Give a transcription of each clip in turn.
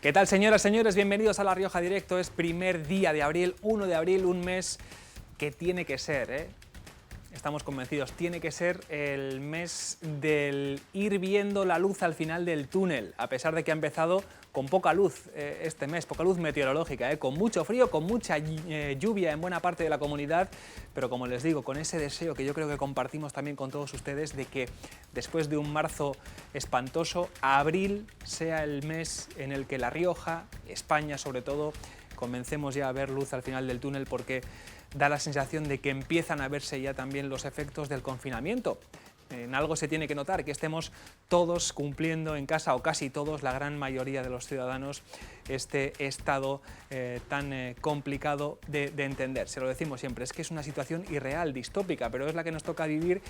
¿Qué tal, señoras, señores? Bienvenidos a La Rioja Directo. Es primer día de abril, 1 de abril, un mes que tiene que ser, estamos convencidos, tiene que ser el mes del ir viendo la luz al final del túnel, a pesar de que ha empezado con poca luz este mes, poca luz meteorológica, con mucho frío, con mucha lluvia en buena parte de la comunidad, pero como les digo, con ese deseo que yo creo que compartimos también con todos ustedes de que después de un marzo espantoso, abril sea el mes en el que La Rioja, España sobre todo, comencemos ya a ver luz al final del túnel, porque da la sensación de que empiezan a verse ya también los efectos del confinamiento. En algo se tiene que notar, que estemos todos cumpliendo en casa, o casi todos, la gran mayoría de los ciudadanos, este estado tan complicado de entender. Se lo decimos siempre, es que es una situación irreal, distópica, pero es la que nos toca vivir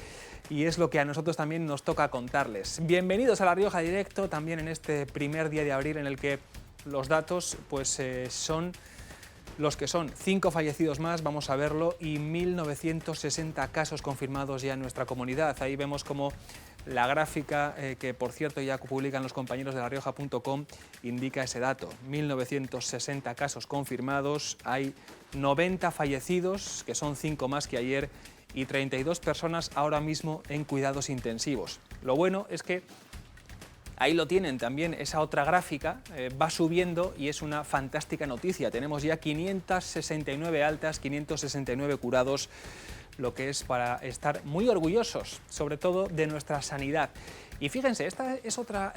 y es lo que a nosotros también nos toca contarles. Bienvenidos a La Rioja Directo, también en este primer día de abril en el que los datos son los que son. 5 fallecidos más, vamos a verlo, y 1.960 casos confirmados ya en nuestra comunidad. Ahí vemos como la gráfica, que por cierto ya publican los compañeros de larioja.com, indica ese dato. 1.960 casos confirmados, hay 90 fallecidos, que son 5 más que ayer, y 32 personas ahora mismo en cuidados intensivos. Lo bueno es que ahí lo tienen también, esa otra gráfica va subiendo y es una fantástica noticia. Tenemos ya 569 altas, 569 curados, lo que es para estar muy orgullosos, sobre todo de nuestra sanidad. Y fíjense, esta es otro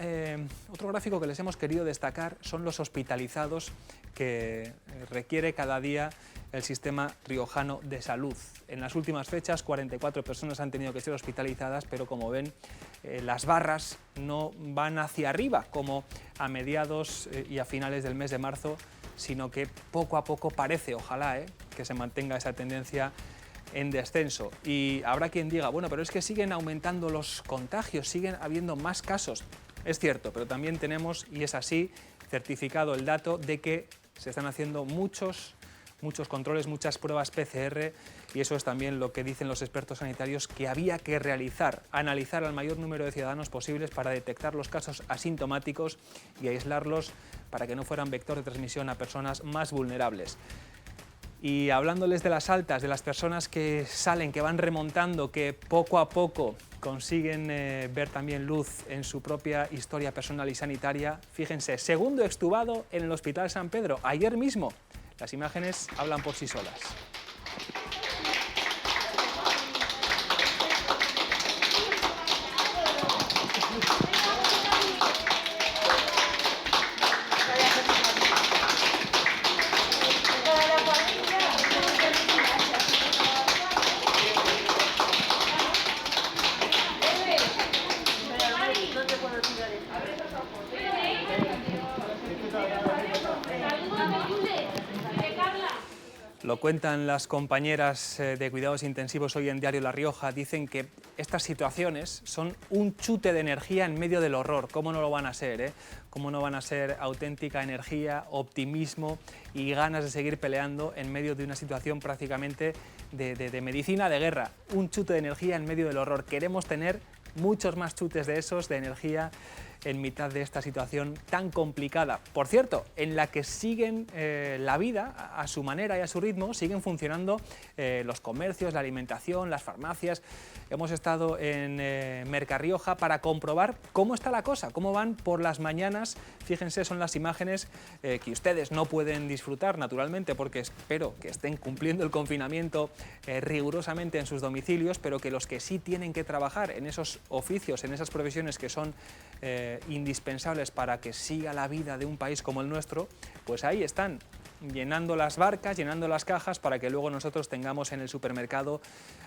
gráfico que les hemos querido destacar, son los hospitalizados que requiere cada día el sistema riojano de salud. En las últimas fechas, 44 personas han tenido que ser hospitalizadas, pero como ven, las barras no van hacia arriba como a mediados y a finales del mes de marzo, sino que poco a poco parece, ojalá, que se mantenga esa tendencia en descenso. Y habrá quien diga, bueno, pero es que siguen aumentando los contagios, siguen habiendo más casos. Es cierto, pero también tenemos, y es así, certificado el dato de que se están haciendo muchos controles, muchas pruebas PCR, y eso es también lo que dicen los expertos sanitarios que había que realizar, analizar al mayor número de ciudadanos posibles para detectar los casos asintomáticos y aislarlos para que no fueran vector de transmisión a personas más vulnerables. Y hablándoles de las altas, de las personas que salen, que van remontando, que poco a poco consiguen ver también luz en su propia historia personal y sanitaria, fíjense, segundo extubado en el Hospital San Pedro, ayer mismo. Las imágenes hablan por sí solas. Lo cuentan las compañeras de cuidados intensivos hoy en Diario La Rioja. Dicen que estas situaciones son un chute de energía en medio del horror. ¿Cómo no lo van a ser? ¿Cómo no van a ser auténtica energía, optimismo y ganas de seguir peleando en medio de una situación prácticamente de medicina de guerra? Un chute de energía en medio del horror. Queremos tener muchos más chutes de esos, de energía, en mitad de esta situación tan complicada. Por cierto, en la que siguen la vida a su manera y a su ritmo, siguen funcionando los comercios, la alimentación, las farmacias. Hemos estado en Mercarrioja para comprobar cómo está la cosa, cómo van por las mañanas. Fíjense, son las imágenes que ustedes no pueden disfrutar, naturalmente, porque espero que estén cumpliendo el confinamiento rigurosamente en sus domicilios, pero que los que sí tienen que trabajar en esos oficios, en esas profesiones que son indispensables para que siga la vida de un país como el nuestro, pues ahí están, llenando las barcas, llenando las cajas, para que luego nosotros tengamos en el supermercado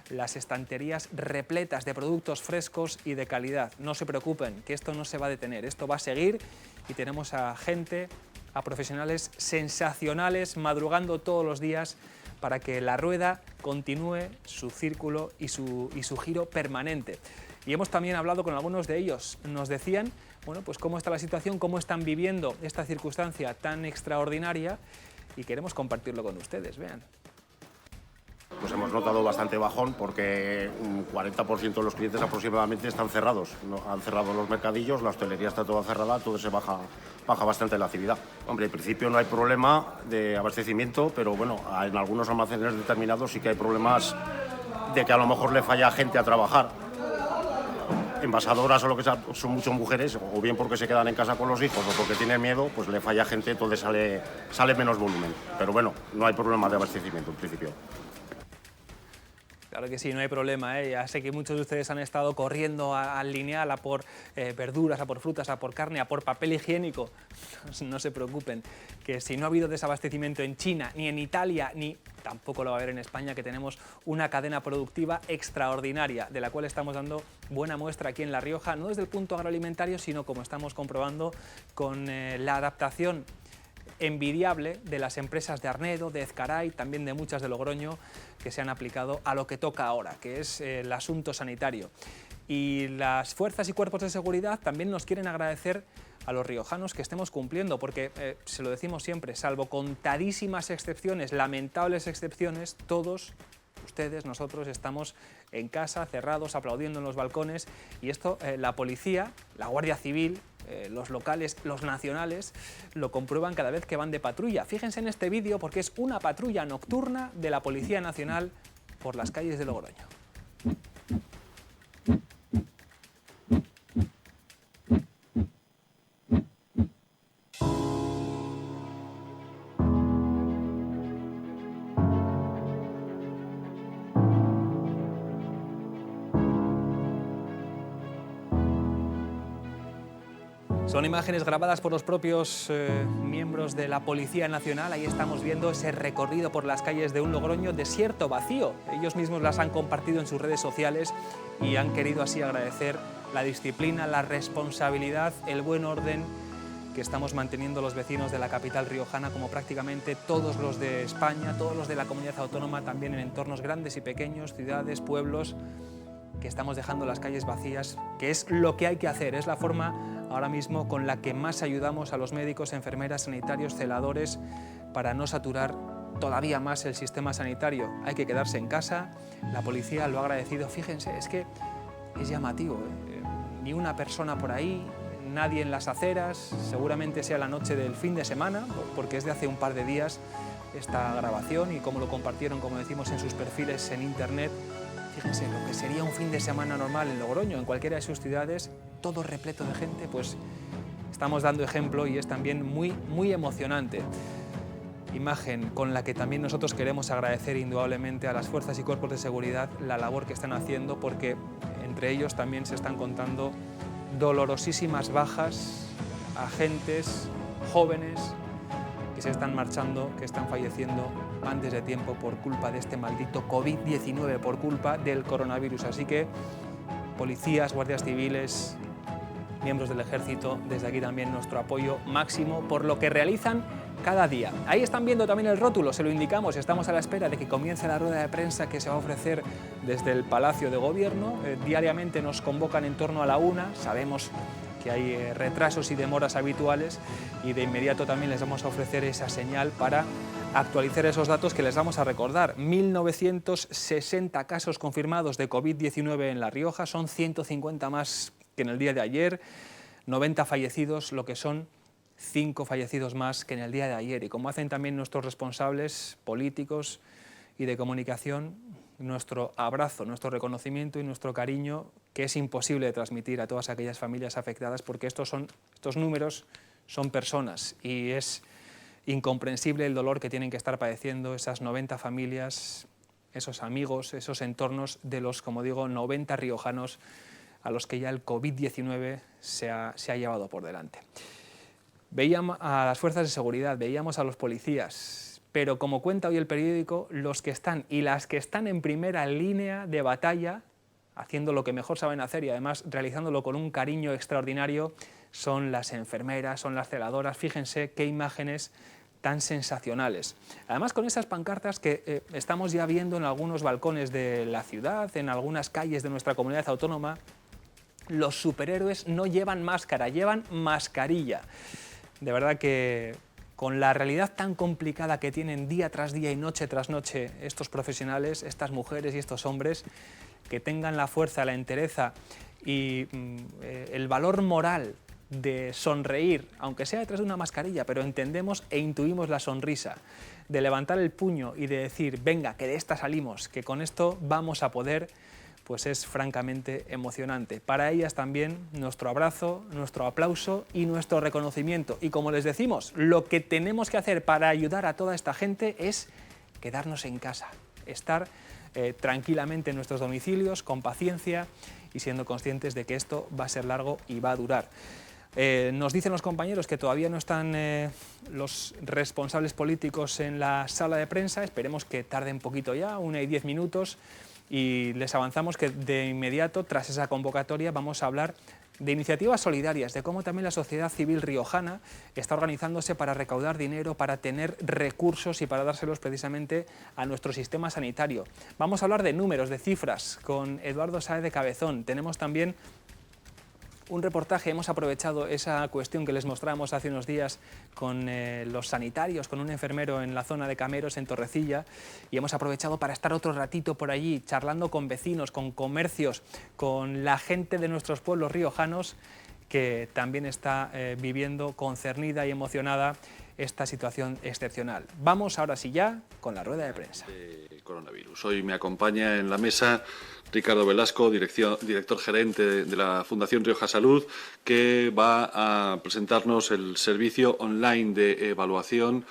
las estanterías repletas de productos frescos y de calidad. No se preocupen, que esto no se va a detener, esto va a seguir, y tenemos a gente, a profesionales sensacionales, madrugando todos los días para que la rueda continúe su círculo y su giro permanente. Y hemos también hablado con algunos de ellos. Nos decían, bueno, pues cómo está la situación, cómo están viviendo esta circunstancia tan extraordinaria, y queremos compartirlo con ustedes. Vean. pues hemos notado bastante bajón porque un 40% de los clientes aproximadamente están cerrados. Han cerrado los mercadillos, la hostelería está toda cerrada, todo se baja bastante la actividad. Hombre, en principio no hay problema de abastecimiento, pero bueno, en algunos almacenes determinados sí que hay problemas de que a lo mejor le falla gente a trabajar. Envasadoras o lo que sea, son muchas mujeres, o bien porque se quedan en casa con los hijos o porque tienen miedo, pues le falla gente, entonces sale menos volumen. Pero bueno, no hay problema de abastecimiento en principio. Claro que sí, no hay problema, ¿eh? Ya sé que muchos de ustedes han estado corriendo al Lineal a por verduras, a por frutas, a por carne, a por papel higiénico. No se preocupen, que si no ha habido desabastecimiento en China, ni en Italia, ni tampoco lo va a haber en España, que tenemos una cadena productiva extraordinaria, de la cual estamos dando buena muestra aquí en La Rioja, no desde el punto agroalimentario, sino como estamos comprobando con la adaptación envidiable de las empresas de Arnedo, de Ezcaray, también de muchas de Logroño, que se han aplicado a lo que toca ahora, que es el asunto sanitario. Y las fuerzas y cuerpos de seguridad también nos quieren agradecer a los riojanos que estemos cumpliendo, porque se lo decimos siempre, salvo contadísimas excepciones, lamentables excepciones, todos ustedes, nosotros estamos en casa, cerrados, aplaudiendo en los balcones, y esto la policía, la Guardia Civil, los locales, los nacionales, lo comprueban cada vez que van de patrulla. Fíjense en este vídeo porque es una patrulla nocturna de la Policía Nacional por las calles de Logroño. Son imágenes grabadas por los propios miembros de la Policía Nacional. Ahí estamos viendo ese recorrido por las calles de un Logroño desierto, vacío. Ellos mismos las han compartido en sus redes sociales y han querido así agradecer la disciplina, la responsabilidad, el buen orden que estamos manteniendo los vecinos de la capital riojana, como prácticamente todos los de España, todos los de la comunidad autónoma, también en entornos grandes y pequeños, ciudades, pueblos, que estamos dejando las calles vacías, que es lo que hay que hacer, es la forma ahora mismo con la que más ayudamos a los médicos, enfermeras, sanitarios, celadores, para no saturar todavía más el sistema sanitario. Hay que quedarse en casa, la policía lo ha agradecido. Fíjense, es que es llamativo, ¿eh? Ni una persona por ahí, nadie en las aceras, seguramente sea la noche del fin de semana, porque es de hace un par de días esta grabación y como lo compartieron, como decimos, en sus perfiles en internet. Fíjense, lo que sería un fin de semana normal en Logroño, en cualquiera de sus ciudades, todo repleto de gente, pues estamos dando ejemplo y es también muy emocionante. Imagen con la que también nosotros queremos agradecer indudablemente a las fuerzas y cuerpos de seguridad la labor que están haciendo, porque entre ellos también se están contando dolorosísimas bajas, agentes jóvenes que se están marchando, que están falleciendo antes de tiempo por culpa de este maldito COVID-19, por culpa del coronavirus. Así que policías, guardias civiles, miembros del ejército, desde aquí también nuestro apoyo máximo por lo que realizan cada día. Ahí están viendo también el rótulo, se lo indicamos, estamos a la espera de que comience la rueda de prensa que se va a ofrecer desde el Palacio de Gobierno. Diariamente nos convocan en torno a la 1, sabemos que hay retrasos y demoras habituales y de inmediato también les vamos a ofrecer esa señal para actualizar esos datos que les vamos a recordar. 1.960 casos confirmados de COVID-19 en La Rioja, son 150 más que en el día de ayer, 90 fallecidos, lo que son 5 fallecidos más que en el día de ayer. Y como hacen también nuestros responsables políticos y de comunicación, nuestro abrazo, nuestro reconocimiento y nuestro cariño, que es imposible de transmitir a todas aquellas familias afectadas, porque estos números son personas y es incomprensible el dolor que tienen que estar padeciendo esas 90 familias, esos amigos, esos entornos de los, como digo, 90 riojanos a los que ya el COVID-19 se ha llevado por delante. Veíamos a las fuerzas de seguridad, veíamos a los policías, pero como cuenta hoy el periódico, los que están y las que están en primera línea de batalla, haciendo lo que mejor saben hacer y además realizándolo con un cariño extraordinario, son las enfermeras, son las celadoras. Fíjense qué imágenes tan sensacionales. Además, con esas pancartas que estamos ya viendo en algunos balcones de la ciudad, en algunas calles de nuestra comunidad autónoma, los superhéroes no llevan máscara, llevan mascarilla. De verdad que con la realidad tan complicada que tienen día tras día y noche tras noche estos profesionales, estas mujeres y estos hombres, que tengan la fuerza, la entereza y el valor moral de sonreír, aunque sea detrás de una mascarilla, pero entendemos e intuimos la sonrisa, de levantar el puño y de decir, venga, que de esta salimos, que con esto vamos a poder, pues es francamente emocionante. Para ellas también nuestro abrazo, nuestro aplauso y nuestro reconocimiento. Y como les decimos, lo que tenemos que hacer para ayudar a toda esta gente es quedarnos en casa, estar tranquilamente en nuestros domicilios, con paciencia y siendo conscientes de que esto va a ser largo y va a durar. Nos dicen los compañeros que todavía no están los responsables políticos en la sala de prensa, esperemos que tarde un poquito ya, 1:10 minutos, y les avanzamos que de inmediato, tras esa convocatoria, vamos a hablar de iniciativas solidarias, de cómo también la sociedad civil riojana está organizándose para recaudar dinero, para tener recursos y para dárselos precisamente a nuestro sistema sanitario. Vamos a hablar de números, de cifras, con Eduardo Sáez de Cabezón. Tenemos también un reportaje, hemos aprovechado esa cuestión que les mostrábamos hace unos días con los sanitarios, con un enfermero en la zona de Cameros, en Torrecilla, y hemos aprovechado para estar otro ratito por allí, charlando con vecinos, con comercios, con la gente de nuestros pueblos riojanos, que también está viviendo concernida y emocionada esta situación excepcional. Vamos ahora sí ya con la rueda de prensa. Coronavirus. Hoy me acompaña en la mesa Ricardo Velasco, director gerente de la Fundación Rioja Salud, que va a presentarnos el servicio online de evaluación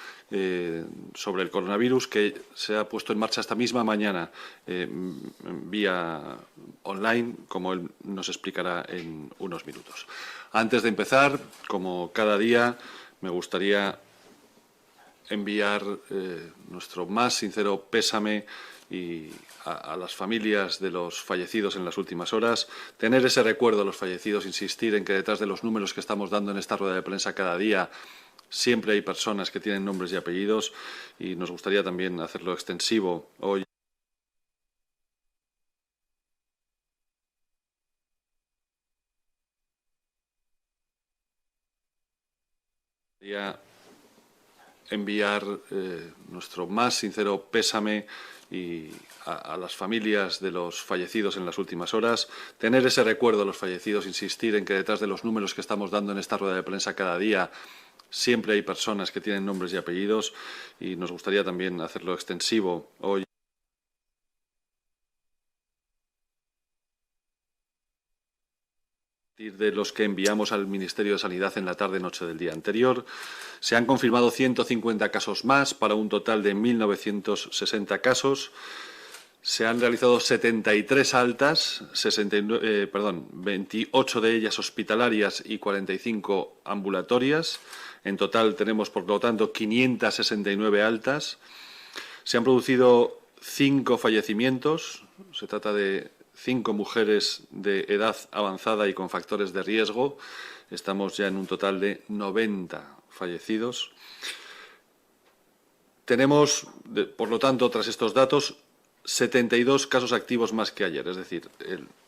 sobre el coronavirus que se ha puesto en marcha esta misma mañana vía online, como él nos explicará en unos minutos. Antes de empezar, como cada día, me gustaría enviar nuestro más sincero pésame y a las familias de los fallecidos en las últimas horas, tener ese recuerdo a los fallecidos, insistir en que detrás de los números que estamos dando en esta rueda de prensa cada día siempre hay personas que tienen nombres y apellidos, y nos gustaría también hacerlo extensivo hoy. Enviar nuestro más sincero pésame y a las familias de los fallecidos en las últimas horas, tener ese recuerdo a los fallecidos, insistir en que detrás de los números que estamos dando en esta rueda de prensa cada día siempre hay personas que tienen nombres y apellidos, y nos gustaría también hacerlo extensivo hoy. De los que enviamos al Ministerio de Sanidad en la tarde-noche del día anterior. Se han confirmado 150 casos más, para un total de 1.960 casos. Se han realizado 73 altas, 28 de ellas hospitalarias y 45 ambulatorias. En total tenemos, por lo tanto, 569 altas. Se han producido 5 fallecimientos. Se trata de 5 mujeres de edad avanzada y con factores de riesgo. Estamos ya en un total de 90 fallecidos. Tenemos, por lo tanto, tras estos datos, 72 casos activos más que ayer. Es decir,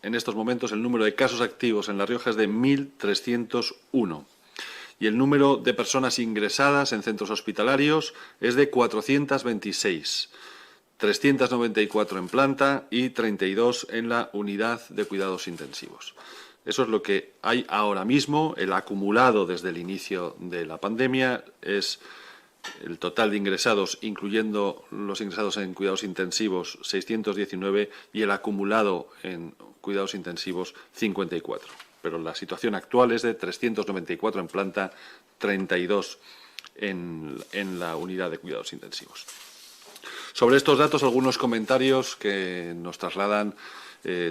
en estos momentos el número de casos activos en La Rioja es de 1.301. Y el número de personas ingresadas en centros hospitalarios es de 426. 394 en planta y 32 en la unidad de cuidados intensivos. Eso es lo que hay ahora mismo. El acumulado desde el inicio de la pandemia es el total de ingresados, incluyendo los ingresados en cuidados intensivos, 619, y el acumulado en cuidados intensivos, 54. Pero la situación actual es de 394 en planta, 32 en la unidad de cuidados intensivos. Sobre estos datos, algunos comentarios que nos trasladan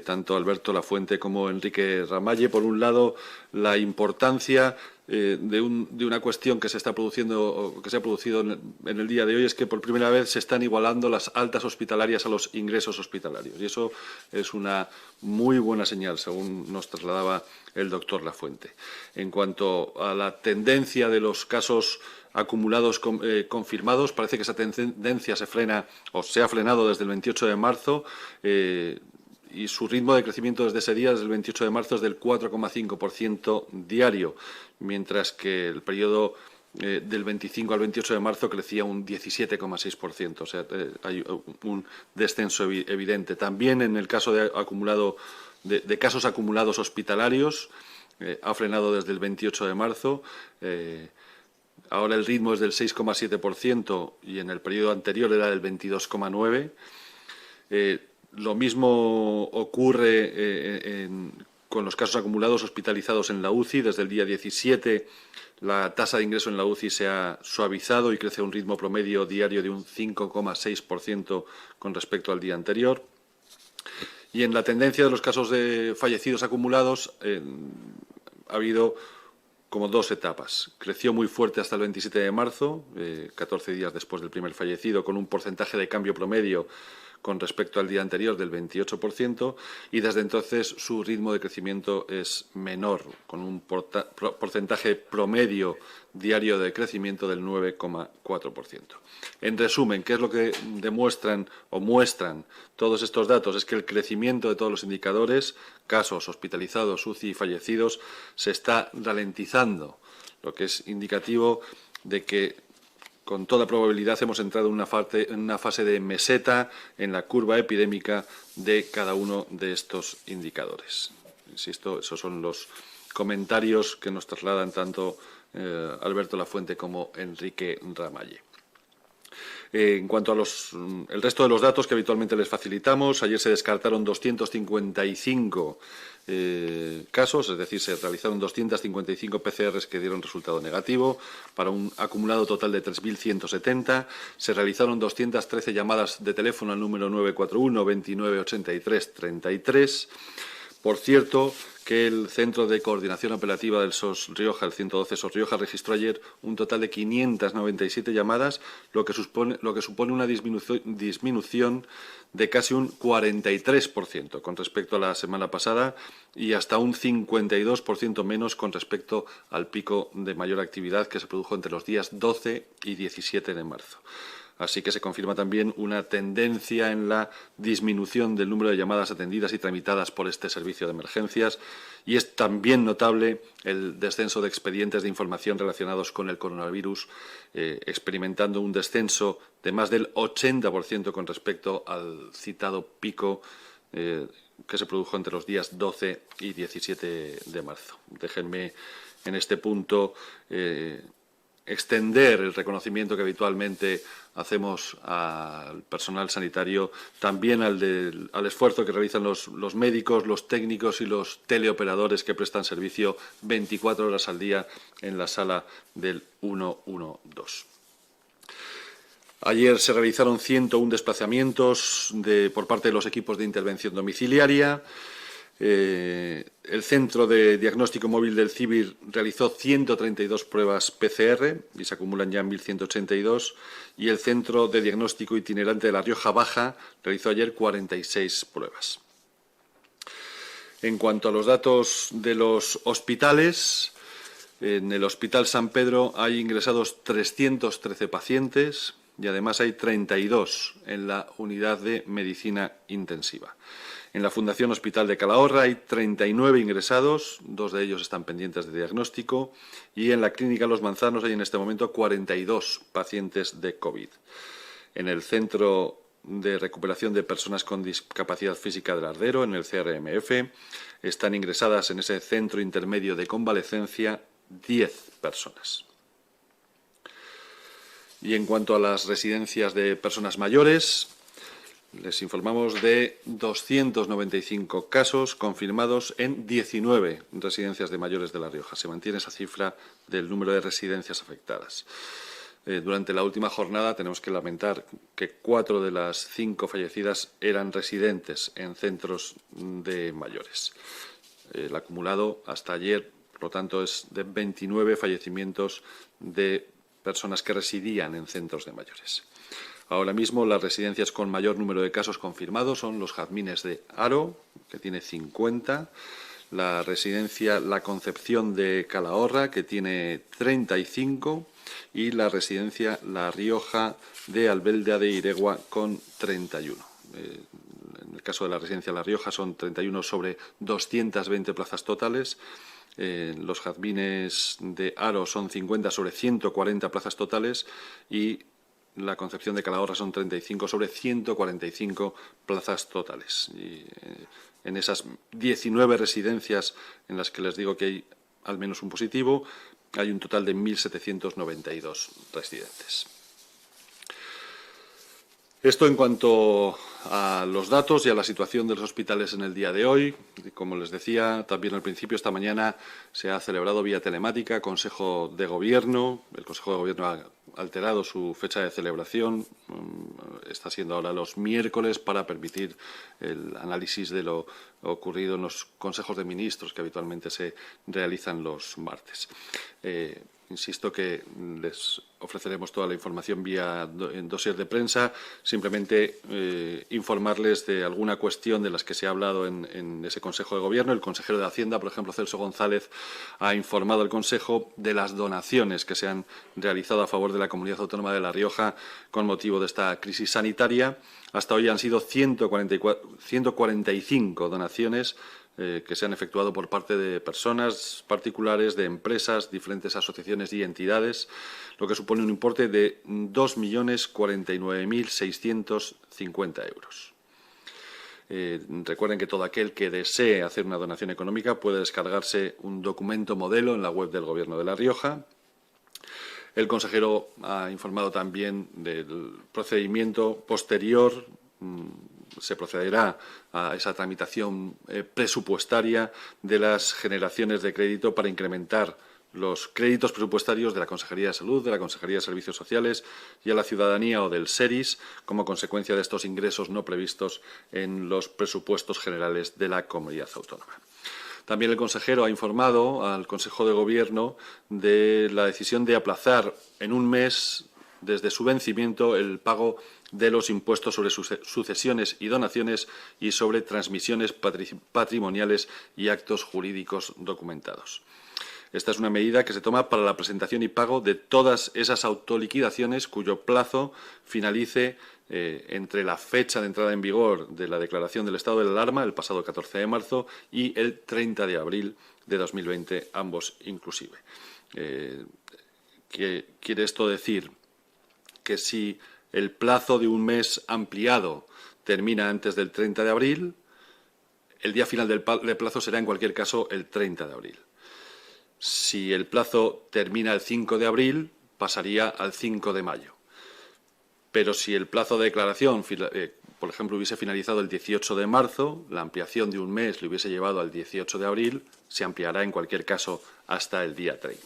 tanto Alberto Lafuente como Enrique Ramalle. Por un lado, la importancia de una cuestión que se está produciendo, o que se ha producido en el día de hoy, es que por primera vez se están igualando las altas hospitalarias a los ingresos hospitalarios. Y eso es una muy buena señal, según nos trasladaba el doctor Lafuente. En cuanto a la tendencia de los casos acumulados confirmados, parece que esa tendencia se frena, o se ha frenado desde el 28 de marzo, y su ritmo de crecimiento desde ese día, desde el 28 de marzo, es del 4,5% diario, mientras que el periodo del 25 al 28 de marzo crecía un 17,6%, o sea, hay un descenso evidente. También en el caso de casos acumulados hospitalarios, ha frenado desde el 28 de marzo. Ahora el ritmo es del 6,7% y en el periodo anterior era del 22,9%. Lo mismo ocurre con los casos acumulados hospitalizados en la UCI. Desde el día 17 la tasa de ingreso en la UCI se ha suavizado y crece a un ritmo promedio diario de un 5,6% con respecto al día anterior. Y en la tendencia de los casos de fallecidos acumulados ha habido como dos etapas. Creció muy fuerte hasta el 27 de marzo, 14 días después del primer fallecido, con un porcentaje de cambio promedio con respecto al día anterior del 28%, y desde entonces su ritmo de crecimiento es menor, con un porcentaje promedio diario de crecimiento del 9,4%. En resumen, ¿qué es lo que demuestran o muestran todos estos datos? Es que el crecimiento de todos los indicadores, casos hospitalizados, UCI y fallecidos, se está ralentizando, lo que es indicativo de que con toda probabilidad hemos entrado en una fase de meseta en la curva epidémica de cada uno de estos indicadores. Insisto, esos son los comentarios que nos trasladan tanto Alberto Lafuente como Enrique Ramalle. En cuanto a el resto de los datos que habitualmente les facilitamos, ayer se descartaron 255 casos, es decir, se realizaron 255 PCRs que dieron resultado negativo, para un acumulado total de 3.170. Se realizaron 213 llamadas de teléfono al número 941 29 83 33. Por cierto, que el Centro de Coordinación Operativa del SOS Rioja, el 112 SOS Rioja, registró ayer un total de 597 llamadas, lo que supone una disminución de casi un 43% con respecto a la semana pasada y hasta un 52% menos con respecto al pico de mayor actividad que se produjo entre los días 12 y 17 de marzo. Así que se confirma también una tendencia en la disminución del número de llamadas atendidas y tramitadas por este servicio de emergencias, y es también notable el descenso de expedientes de información relacionados con el coronavirus, experimentando un descenso de más del 80% con respecto al citado pico que se produjo entre los días 12 y 17 de marzo. Déjenme en este punto extender el reconocimiento que habitualmente hacemos al personal sanitario, también al esfuerzo que realizan los médicos, los técnicos y los teleoperadores que prestan servicio 24 horas al día en la sala del 112. Ayer se realizaron 101 desplazamientos por parte de los equipos de intervención domiciliaria. El Centro de Diagnóstico Móvil del CIBIR realizó 132 pruebas PCR y se acumulan ya 1.182, y el Centro de Diagnóstico Itinerante de La Rioja Baja realizó ayer 46 pruebas. En cuanto a los datos de los hospitales, en el Hospital San Pedro hay ingresados 313 pacientes y además hay 32 en la unidad de medicina intensiva. En la Fundación Hospital de Calahorra hay 39 ingresados, 2 de ellos están pendientes de diagnóstico, y en la Clínica Los Manzanos hay en este momento 42 pacientes de COVID. En el Centro de Recuperación de Personas con Discapacidad Física del Ardero, en el CRMF, están ingresadas en ese centro intermedio de convalecencia 10 personas. Y en cuanto a las residencias de personas mayores, les informamos de 295 casos confirmados en 19 residencias de mayores de La Rioja. Se mantiene esa cifra del número de residencias afectadas. Durante la última jornada tenemos que lamentar que 4 de las 5 fallecidas eran residentes en centros de mayores. El acumulado hasta ayer, por lo tanto, es de 29 fallecimientos de personas que residían en centros de mayores. Ahora mismo las residencias con mayor número de casos confirmados son los Jazmines de Haro, que tiene 50, la residencia La Concepción de Calahorra, que tiene 35, y la residencia La Rioja de Albelda de Iregua, con 31. En el caso de la residencia La Rioja son 31 sobre 220 plazas totales. Los jazmines de Haro son 50 sobre 140 plazas totales y la Concepción de Calahorra son 35 sobre 145 plazas totales. Y, en esas 19 residencias en las que les digo que hay al menos un positivo, hay un total de 1.792 residentes. Esto en cuanto a los datos y a la situación de los hospitales en el día de hoy. Como les decía también al principio, esta mañana se ha celebrado vía telemática Consejo de Gobierno. El Consejo de Gobierno ha alterado su fecha de celebración. Está siendo ahora los miércoles para permitir el análisis de lo ocurrido en los consejos de ministros que habitualmente se realizan los martes. Insisto que les ofreceremos toda la información vía dossier de prensa. Simplemente informarles de alguna cuestión de las que se ha hablado en ese Consejo de Gobierno. El consejero de Hacienda, por ejemplo, Celso González, ha informado al Consejo de las donaciones que se han realizado a favor de la Comunidad Autónoma de La Rioja con motivo de esta crisis sanitaria. Hasta hoy han sido 145 donaciones que se han efectuado por parte de personas particulares, de empresas, diferentes asociaciones y entidades, lo que supone un importe de 2.049.650 euros. Recuerden que todo aquel que desee hacer una donación económica puede descargarse un documento modelo en la web del Gobierno de La Rioja. El consejero ha informado también del procedimiento posterior. Se procederá a esa tramitación presupuestaria de las generaciones de crédito para incrementar los créditos presupuestarios de la Consejería de Salud, de la Consejería de Servicios Sociales y a la Ciudadanía o del SERIS como consecuencia de estos ingresos no previstos en los presupuestos generales de la Comunidad Autónoma. También el consejero ha informado al Consejo de Gobierno de la decisión de aplazar en un mes desde su vencimiento el pago de los impuestos sobre sucesiones y donaciones y sobre transmisiones patrimoniales y actos jurídicos documentados. Esta es una medida que se toma para la presentación y pago de todas esas autoliquidaciones cuyo plazo finalice entre la fecha de entrada en vigor de la declaración del estado de alarma, el pasado 14 de marzo, y el 30 de abril de 2020, ambos inclusive. ¿Qué quiere esto decir? Que si el plazo de un mes ampliado termina antes del 30 de abril, el día final del plazo será en cualquier caso el 30 de abril. Si el plazo termina el 5 de abril, pasaría al 5 de mayo. Pero si el plazo de declaración, por ejemplo, hubiese finalizado el 18 de marzo, la ampliación de un mes le hubiese llevado al 18 de abril, se ampliará en cualquier caso hasta el día 30.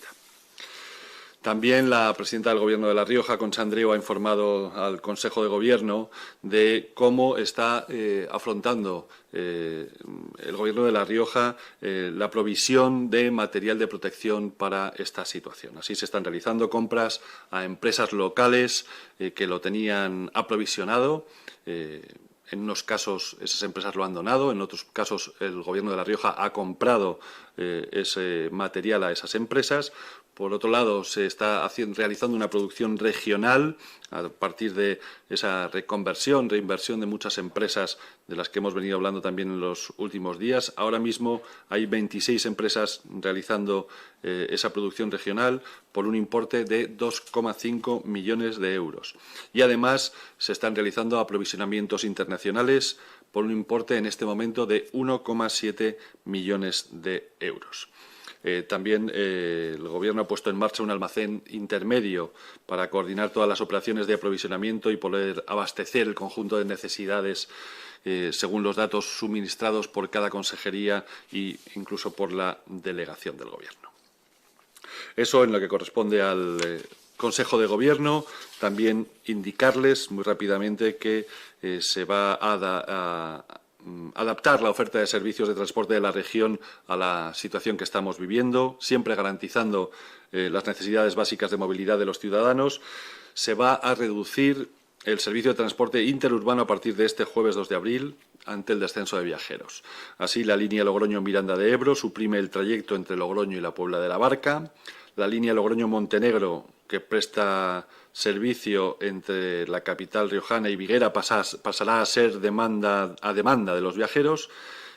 También la presidenta del Gobierno de La Rioja, Concha Andreu, ha informado al Consejo de Gobierno de cómo está afrontando el Gobierno de La Rioja la provisión de material de protección para esta situación. Así se están realizando compras a empresas locales que lo tenían aprovisionado. En unos casos esas empresas lo han donado, en otros casos el Gobierno de La Rioja ha comprado ese material a esas empresas. Por otro lado, se está realizando una producción regional a partir de esa reinversión de muchas empresas de las que hemos venido hablando también en los últimos días. Ahora mismo hay 26 empresas realizando esa producción regional por un importe de 2,5 millones de euros. Y además se están realizando aprovisionamientos internacionales por un importe en este momento de 1,7 millones de euros. También el Gobierno ha puesto en marcha un almacén intermedio para coordinar todas las operaciones de aprovisionamiento y poder abastecer el conjunto de necesidades según los datos suministrados por cada consejería e incluso por la delegación del Gobierno. Eso en lo que corresponde al Consejo de Gobierno. También indicarles muy rápidamente que se va a adaptar la oferta de servicios de transporte de la región a la situación que estamos viviendo, siempre garantizando las necesidades básicas de movilidad de los ciudadanos. Se va a reducir el servicio de transporte interurbano a partir de este jueves 2 de abril ante el descenso de viajeros. Así, la línea Logroño-Miranda de Ebro suprime el trayecto entre Logroño y la Puebla de la Barca. La línea Logroño-Montenegro, que presta servicio entre la capital riojana y Viguera, pasará a ser demanda de los viajeros,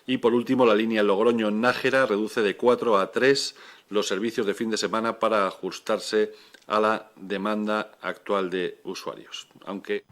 Y por último, la línea Logroño-Nájera reduce de 4 a 3 los servicios de fin de semana para ajustarse a la demanda actual de usuarios. Aunque